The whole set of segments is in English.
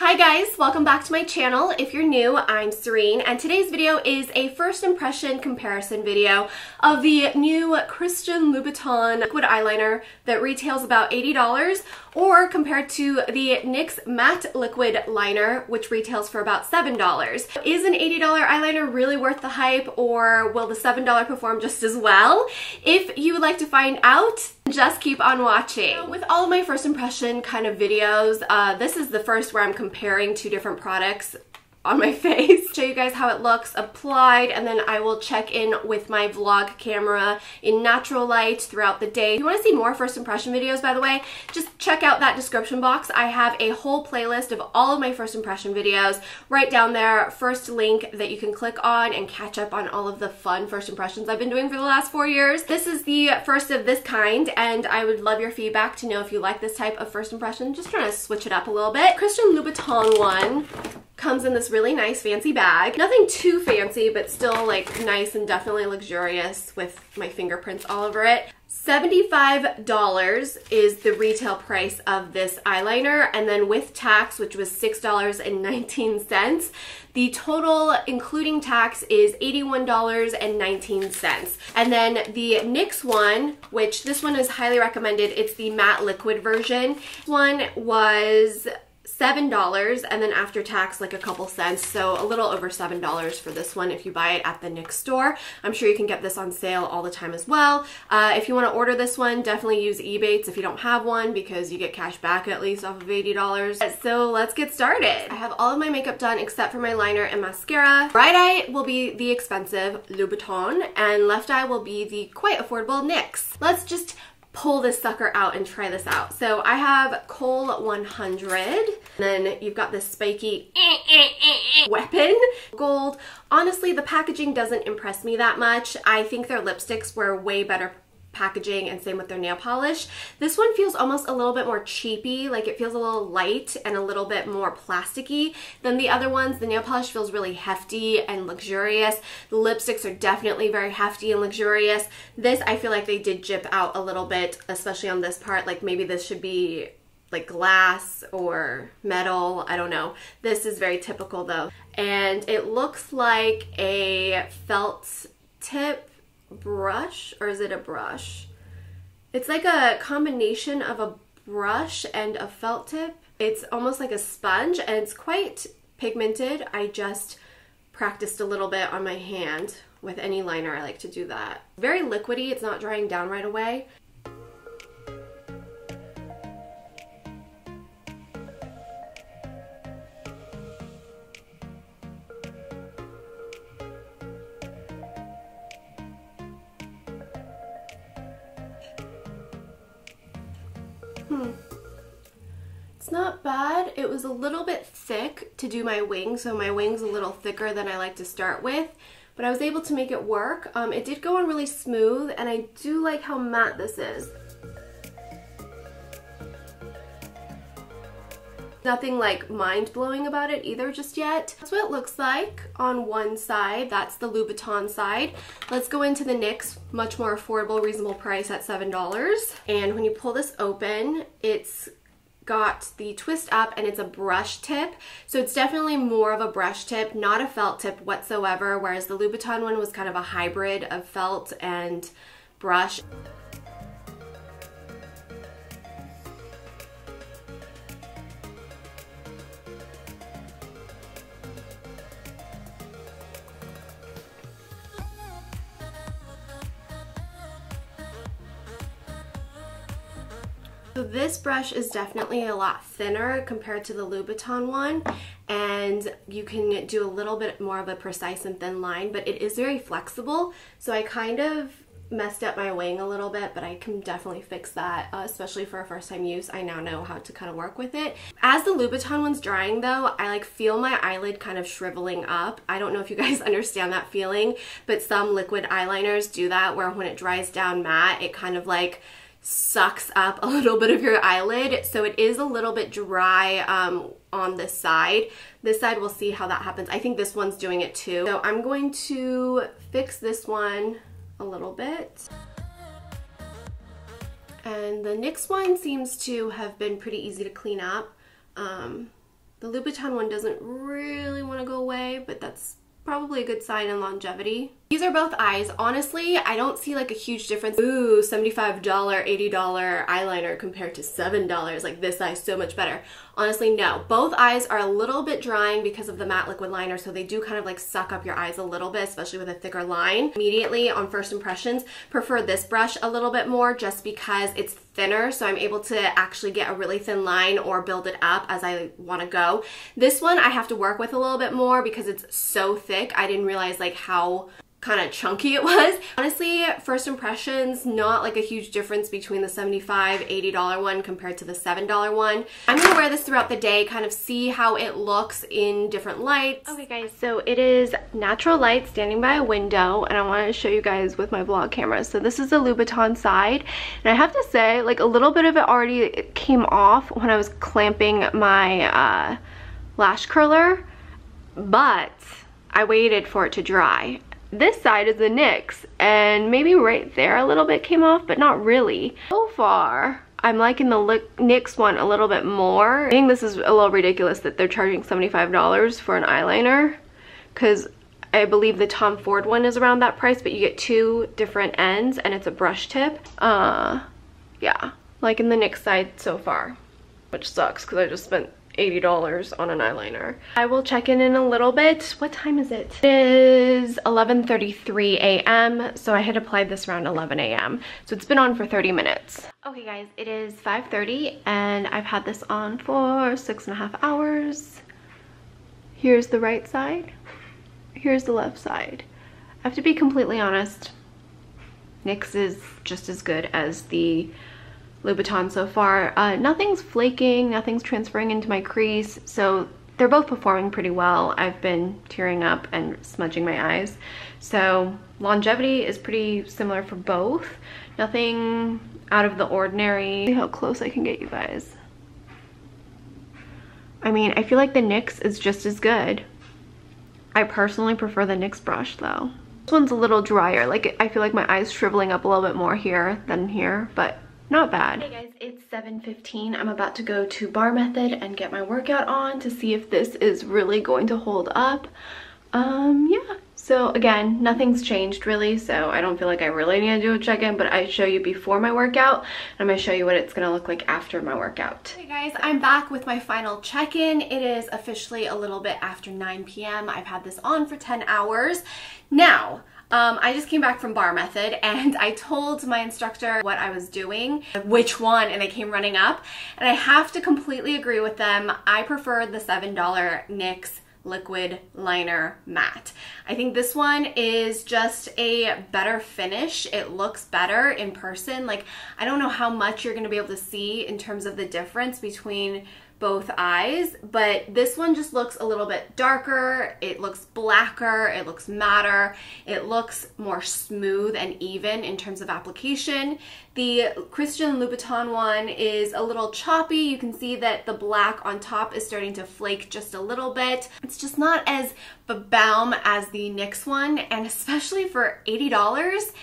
Hi guys, welcome back to my channel. If you're new, I'm Serene, and today's video is a first impression comparison video of the new Christian Louboutin liquid eyeliner that retails about $80, or compared to the NYX matte liquid liner, which retails for about $7. Is an $80 eyeliner really worth the hype, or will the $7 perform just as well? If you would like to find out, just keep on watching. With all of my first impression kind of videos, this is the first where I'm comparing two different products on my face. Show you guys how it looks applied, and then I will check in with my vlog camera in natural light throughout the day. If you want to see more first impression videos, by the way, just check out that description box. I have a whole playlist of all of my first impression videos right down there. First link that you can click on and catch up on all of the fun first impressions I've been doing for the last 4 years. This is the first of this kind, and I would love your feedback to know if you like this type of first impression. Just trying to switch it up a little bit. Christian Louboutin one comes in this really nice fancy bag. Nothing too fancy, but still like nice and definitely luxurious with my fingerprints all over it. $75 is the retail price of this eyeliner, and then with tax, which was $6.19, the total including tax is $81.19. And then the NYX one, which this one is highly recommended, it's the matte liquid version. This one was $7, and then after tax like a couple cents, so a little over $7 for this one if you buy it at the NYX store. I'm sure you can get this on sale all the time as well. If you want to order this one, definitely use Ebates if you don't have one, because you get cash back at least off of $80. So let's get started. I have all of my makeup done except for my liner and mascara. Right eye will be the expensive Louboutin, and left eye will be the quite affordable NYX. Let's just pull this sucker out and try this out. So I have Kohl 100, and then you've got this spiky weapon. Gold. Honestly, the packaging doesn't impress me that much. I think their lipsticks were way better packaging, and same with their nail polish. This one feels almost a little bit more cheapy, like it feels a little light and a little bit more plasticky than the other ones. The nail polish feels really hefty and luxurious. The lipsticks are definitely very hefty and luxurious. This, I feel like they did jip out a little bit, especially on this part. Like maybe this should be like glass or metal, I don't know. This is very typical though. And it looks like a felt tip brush, or is it a brush? It's like a combination of a brush and a felt tip. It's almost like a sponge, and it's quite pigmented. I just practiced a little bit on my hand. With any liner, I like to do that. Very liquidy, it's not drying down right away. It's not bad. It was a little bit thick to do my wing, so my wing's a little thicker than I like to start with, but I was able to make it work. It did go on really smooth, and I do like how matte this is. Nothing like mind-blowing about it either just yet. That's what it looks like on one side. That's the Louboutin side. Let's go into the NYX, much more affordable, reasonable price at $7. And when you pull this open, it's got the twist up, and it's a brush tip. So it's definitely more of a brush tip, not a felt tip whatsoever, whereas the Louboutin one was kind of a hybrid of felt and brush. So this brush is definitely a lot thinner compared to the Louboutin one, and you can do a little bit more of a precise and thin line, but it is very flexible. So I kind of messed up my wing a little bit, but I can definitely fix that, especially for a first time use. I now know how to kind of work with it. As the Louboutin one's drying though, I like feel my eyelid kind of shriveling up. I don't know if you guys understand that feeling, but some liquid eyeliners do that, where when it dries down matte, it kind of like sucks up a little bit of your eyelid. So it is a little bit dry on this side. This side, we'll see how that happens. I think this one's doing it too. So I'm going to fix this one a little bit. And the NYX one seems to have been pretty easy to clean up. The Louboutin one doesn't really want to go away, but that's probably a good sign in longevity. These are both eyes. Honestly, I don't see like a huge difference. Ooh, $75, $80 eyeliner compared to $7. Like this eye's so much better. Honestly, no. Both eyes are a little bit drying because of the matte liquid liner, so they do kind of like suck up your eyes a little bit, especially with a thicker line. Immediately on first impressions, prefer this brush a little bit more just because it's thinner, so I'm able to actually get a really thin line or build it up as I want to go. This one I have to work with a little bit more because it's so thick. I didn't realize like how kind of chunky it was. Honestly, first impressions, not like a huge difference between the $75, $80 one compared to the $7 one. I'm gonna wear this throughout the day, kind of see how it looks in different lights. Okay guys, so it is natural light standing by a window, and I want to show you guys with my vlog camera. So this is the Louboutin side, and I have to say, like a little bit of it already came off when I was clamping my lash curler, but I waited for it to dry. This side is the NYX, and maybe right there a little bit came off, but not really. So far, I'm liking the NYX one a little bit more. I think this is a little ridiculous that they're charging $75 for an eyeliner, because I believe the Tom Ford one is around that price, but you get two different ends, and it's a brush tip. Yeah, liking the NYX side so far, which sucks, because I just spent $80 on an eyeliner. I will check in a little bit. What time is it? It is 11:33 a.m. So I had applied this around 11 a.m. So it's been on for 30 minutes. Okay guys, it is 5:30 and I've had this on for 6.5 hours. Here's the right side. Here's the left side. I have to be completely honest. NYX is just as good as the Louboutin so far. Nothing's flaking, nothing's transferring into my crease, so they're both performing pretty well. I've been tearing up and smudging my eyes, so longevity is pretty similar for both. Nothing out of the ordinary. See how close I can get you guys. I mean, I feel like the NYX is just as good. I personally prefer the NYX brush though. This one's a little drier. Like, I feel like my eye's shriveling up a little bit more here than here, but not bad. Hey guys, it's 7:15. I'm about to go to Bar Method and get my workout on to see if this is really going to hold up. Yeah. So again, nothing's changed really, so I don't feel like I really need to do a check-in, but I show you before my workout, and I'm gonna show you what it's gonna look like after my workout. Hey guys, I'm back with my final check-in. It is officially a little bit after 9 p.m. I've had this on for 10 hours. Now, I just came back from Bar Method and I told my instructor what I was doing, which one, and they came running up. And I have to completely agree with them. I prefer the $7 NYX liquid liner matte. I think this one is just a better finish. It looks better in person. Like, I don't know how much you're gonna be able to see in terms of the difference between both eyes, but this one just looks a little bit darker, it looks blacker, it looks matter, it looks more smooth and even in terms of application. The Christian Louboutin one is a little choppy. You can see that the black on top is starting to flake just a little bit. It's just not as baum as the NYX one, and especially for $80,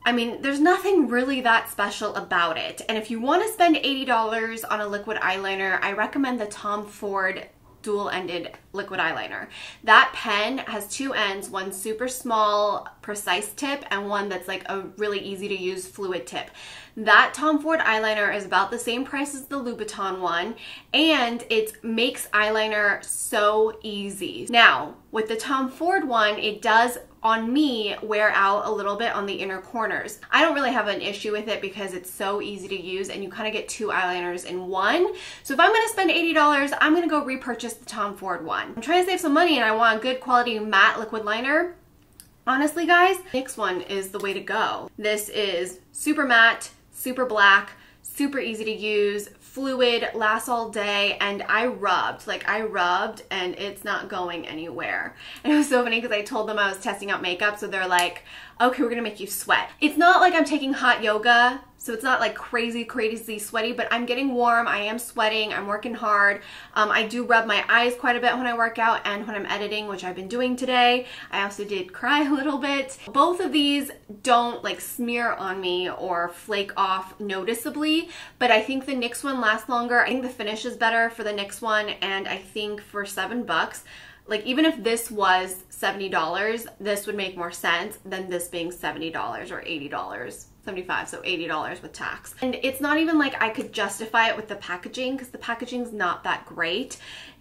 I mean, there's nothing really that special about it. And if you want to spend $80 on a liquid eyeliner, I recommend the Tom Ford dual-ended liquid eyeliner. That pen has two ends, one super small, precise tip, and one that's like a really easy to use fluid tip. That Tom Ford eyeliner is about the same price as the Louboutin one, and it makes eyeliner so easy. Now, with the Tom Ford one, it does, on me, wear out a little bit on the inner corners. I don't really have an issue with it because it's so easy to use and you kind of get two eyeliners in one. So if I'm gonna spend $80, I'm gonna go repurchase the Tom Ford one. I'm trying to save some money and I want a good quality matte liquid liner. Honestly guys, NYX one is the way to go. This is super matte, super black, super easy to use, fluid, lasts all day, and I rubbed and it's not going anywhere. And it was so funny because I told them I was testing out makeup, so they're like, okay, we're gonna make you sweat. It's not like I'm taking hot yoga, so it's not like crazy sweaty, but I'm getting warm, I am sweating, I'm working hard. I do rub my eyes quite a bit when I work out and when I'm editing, which I've been doing today. I also did cry a little bit. Both of these don't like smear on me or flake off noticeably, but I think the NYX one lasts longer. I think the finish is better for the NYX one, and I think for $7, like even if this was $70, this would make more sense than this being $70 or $80. 75, so $80 with tax. And it's not even like I could justify it with the packaging, because the packaging's not that great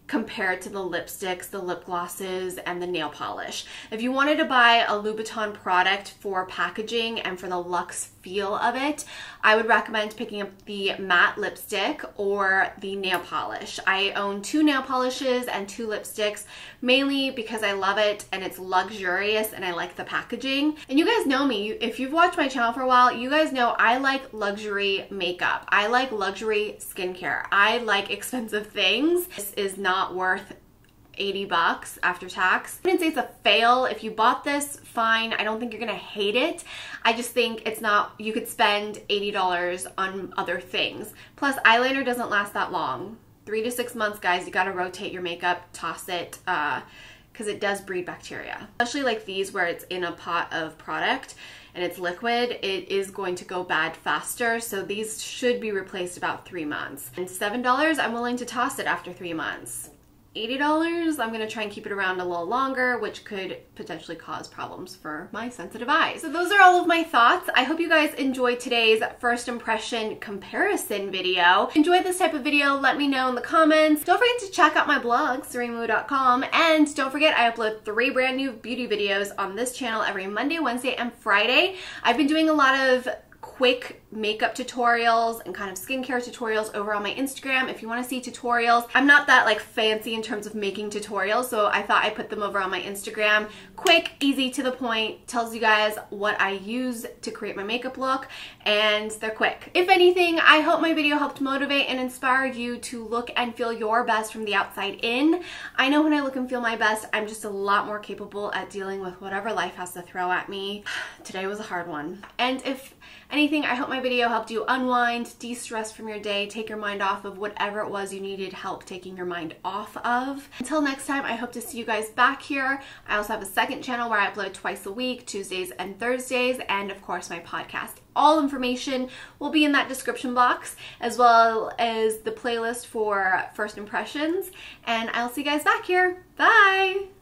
compared to the lipsticks, the lip glosses, and the nail polish. If you wanted to buy a Louboutin product for packaging and for the luxe feel of it, I would recommend picking up the matte lipstick or the nail polish. I own 2 nail polishes and 2 lipsticks, mainly because I love it and it's luxurious and I like the packaging. And you guys know me, if you've watched my channel for a while, you guys know I like luxury makeup. I like luxury skincare. I like expensive things. This is not worth $80 after tax. I wouldn't say it's a fail. If you bought this, fine. I don't think you're gonna hate it. I just think it's not, you could spend $80 on other things. Plus, eyeliner doesn't last that long. 3 to 6 months, guys. You gotta rotate your makeup, toss it, because it does breed bacteria. Especially like these where it's in a pot of product and it's liquid, it is going to go bad faster. So these should be replaced about 3 months. And $7, I'm willing to toss it after 3 months. $80, I'm gonna try and keep it around a little longer, which could potentially cause problems for my sensitive eyes. So those are all of my thoughts. I hope you guys enjoyed today's first impression comparison video. Enjoyed this type of video, let me know in the comments. Don't forget to check out my blog, sereinwoo.com, and don't forget I upload 3 brand new beauty videos on this channel every Monday, Wednesday, and Friday. I've been doing a lot of quick makeup tutorials and kind of skincare tutorials over on my Instagram. If you want to see tutorials, I'm not that like fancy in terms of making tutorials, so I thought I'd put them over on my Instagram. Quick, easy, to the point, tells you guys what I use to create my makeup look, and they're quick. If anything, I hope my video helped motivate and inspire you to look and feel your best from the outside in. I know when I look and feel my best, I'm just a lot more capable at dealing with whatever life has to throw at me. Today was a hard one. And if anything, I hope my video helped you unwind, de-stress from your day, take your mind off of whatever it was you needed help taking your mind off of. Until next time, I hope to see you guys back here. I also have a second channel where I upload twice a week, Tuesdays and Thursdays, and of course my podcast. All information will be in that description box, as well as the playlist for first impressions, and I'll see you guys back here. Bye!